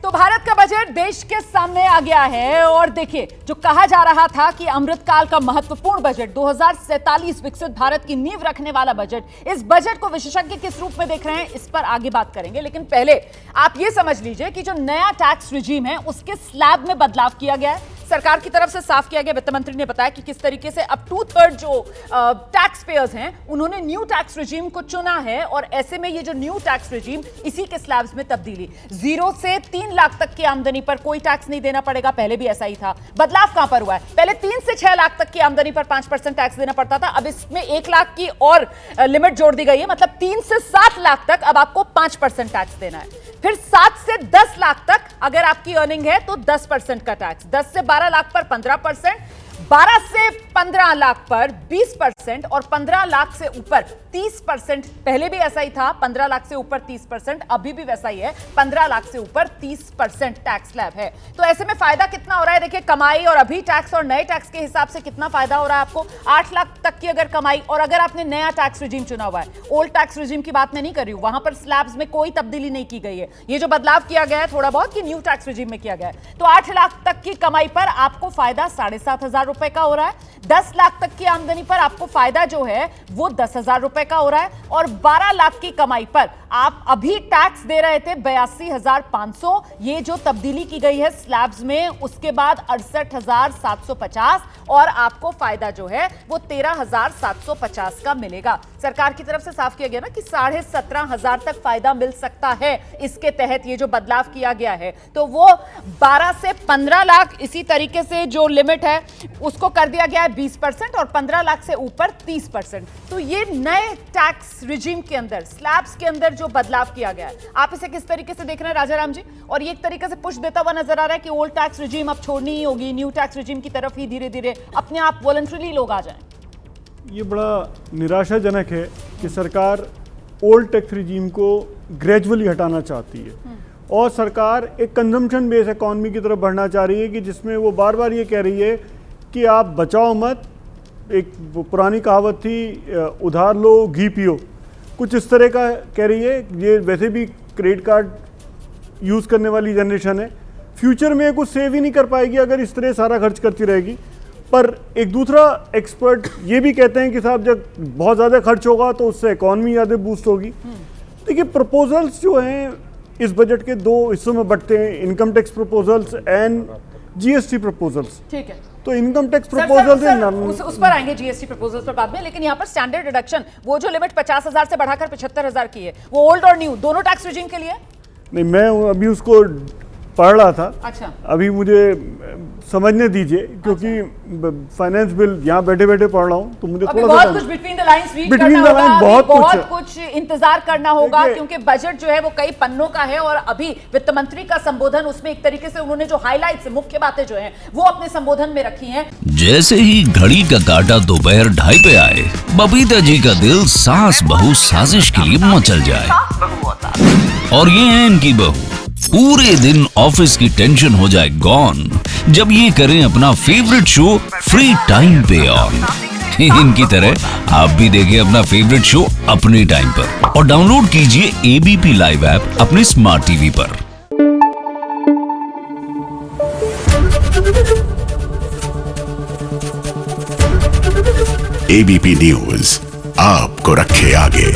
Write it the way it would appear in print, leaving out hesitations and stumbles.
तो भारत का बजट देश के सामने आ गया है और देखिए, जो कहा जा रहा था कि अमृतकाल का महत्वपूर्ण बजट 2047 विकसित भारत की नींव रखने वाला बजट, इस बजट को विशेषज्ञ किस रूप में देख रहे हैं, इस पर आगे बात करेंगे। लेकिन पहले आप यह समझ लीजिए कि जो नया टैक्स रिजीम है उसके स्लैब में बदलाव किया गया है। सरकार की तरफ से साफ किया गया। वित्त मंत्री ने बताया कि किस तरीके से अब 2/3 जो टैक्स पेयर्स हैं उन्होंने न्यू टैक्स रिजीम को चुना है और ऐसे में ये जो न्यू टैक्स रिजीम, इसी के स्लैब्स में तब्दीली, 0 से 3 लाख तक की आमदनी पर कोई टैक्स नहीं देना पड़ेगा। पहले भी ऐसा ही था। बदलाव कहां पर हुआ है? पहले 3 से 6 लाख तक की आमदनी पर 5% टैक्स देना पड़ता था। अब इसमें 1 लाख की और लिमिट जोड़ दी गई है, मतलब 3 से 7 लाख तक अब आपको 5% टैक्स देना है। फिर 7 से 10 लाख तक अगर आपकी अर्निंग है तो 10% का टैक्स, 10 से 12 लाख पर 15%, 12 से 15 लाख पर 20% और 15 लाख से ऊपर 30%। पहले भी ऐसा ही था, 15 लाख से ऊपर 30%, अभी भी वैसा ही है, 15 लाख से ऊपर 30% टैक्स स्लैब है। तो ऐसे में फायदा कितना हो रहा है? देखिए, कमाई और अभी टैक्स और नए टैक्स के हिसाब से कितना फायदा हो रहा है आपको। 8 लाख तक की अगर कमाई, और अगर आपने नया टैक्स रिजीम चुना हुआ है, ओल्ड टैक्स रिजीम की बात मैं नहीं कर रही हूं, वहां पर स्लैब्स में कोई तब्दीली नहीं की गई है। ये जो बदलाव किया गया है थोड़ा बहुत कि न्यू टैक्स रिजीम में किया गया है, तो 8 लाख तक की कमाई पर आपको फायदा 7,500 रुपए का हो रहा है। 10 लाख तक की आमदनी पर आपको फायदा जो है वो 10,000 रुपए का हो रहा है और 12 लाख की कमाई पर आप अभी टैक्स दे रहे थे 82,500। ये जो तब्दीली की गई है स्लैब्स में, उसके बाद 68,750 और आपको फायदा जो है वो 13,750 का मिलेगा। सरकार की तरफ से साफ किया गया ना कि 17,500 तक फायदा मिल सकता है इसके तहत। ये जो बदलाव किया गया है तो वो 12 से 15 लाख, इसी तरीके से जो लिमिट है उसको कर दिया गया है 20% और 15 लाख से ऊपर 30%। तो ये नए टैक्स रिजीम के अंदर, स्लैब्स के अंदर जो बदलाव किया गया है, आप इसे किस तरीके से देख रहे हैं राजाराम जी? और ये एक तरीके से पुश देता हुआ नजर आ रहा है कि ओल्ड टैक्स रिजीम अब छोड़नी ही होगी, न्यू टैक्स रिजीम की तरफ ही धीरे धीरे अपने आप वॉलंटरीली लोग आ जाएं। ये बड़ा निराशाजनक है कि सरकार ओल्ड टैक्स रिजीम को ग्रेजुअली हटाना चाहती है और सरकार एक कंजम्पशन बेस्ड इकोनॉमी की तरफ बढ़ना चाह रही है कि जिसमें वो बार बार ये कह रही है कि आप बचाओ मत। एक पुरानी कहावत थी, उधार लो घी पियो, कुछ इस तरह का कह रही है। ये वैसे भी क्रेडिट कार्ड यूज़ करने वाली जनरेशन है, फ्यूचर में कुछ सेव ही नहीं कर पाएगी अगर इस तरह सारा खर्च करती रहेगी। पर एक दूसरा एक्सपर्ट ये भी कहते हैं कि साहब जब बहुत ज़्यादा खर्च होगा तो उससे इकॉनमी ज़्यादा बूस्ट होगी। देखिए, प्रपोजल्स जो हैं इस बजट के 2 हिस्सों में बंटते हैं, income tax proposals and GST proposals. ठीक है, तो इनकम टैक्स प्रपोजल उस पर आएंगे, जीएसटी प्रपोजल्स पर बाद में। लेकिन यहाँ पर स्टैंडर्ड डिडक्शन, वो जो लिमिट 50,000 से बढ़ाकर 75,000 की है, वो ओल्ड और न्यू दोनों टैक्स रिजीम के लिए? नहीं, मैं अभी उसको पढ़ रहा था। अच्छा, अभी मुझे समझने दीजिए क्योंकि फाइनेंस बिल यहाँ बैठे बैठे पढ़ रहा हूँ तो मुझे थोड़ा बहुत कुछ बिटवीन द लाइंस रीड करना होगा, बहुत कुछ इंतजार करना होगा क्योंकि बजट जो है वो कई पन्नों का है और अभी वित्त मंत्री का संबोधन, उसमें एक तरीके से उन्होंने जो हाइलाइट्स, मुख्य बातें जो हैं वो अपने संबोधन में रखी हैं। जैसे ही घड़ी का काटा दोपहर 2:30 पे आए, बबीता जी का दिल सास बहू साजिश के लिए मचल जाए। और ये है इनकी बहू, पूरे दिन ऑफिस की टेंशन हो जाए गॉन जब ये करें अपना फेवरेट शो फ्री टाइम पे ऑन। इनकी तरह आप भी देखें अपना फेवरेट शो अपने टाइम पर और डाउनलोड कीजिए एबीपी लाइव ऐप अपने स्मार्ट टीवी पर। एबीपी न्यूज आपको रखे आगे।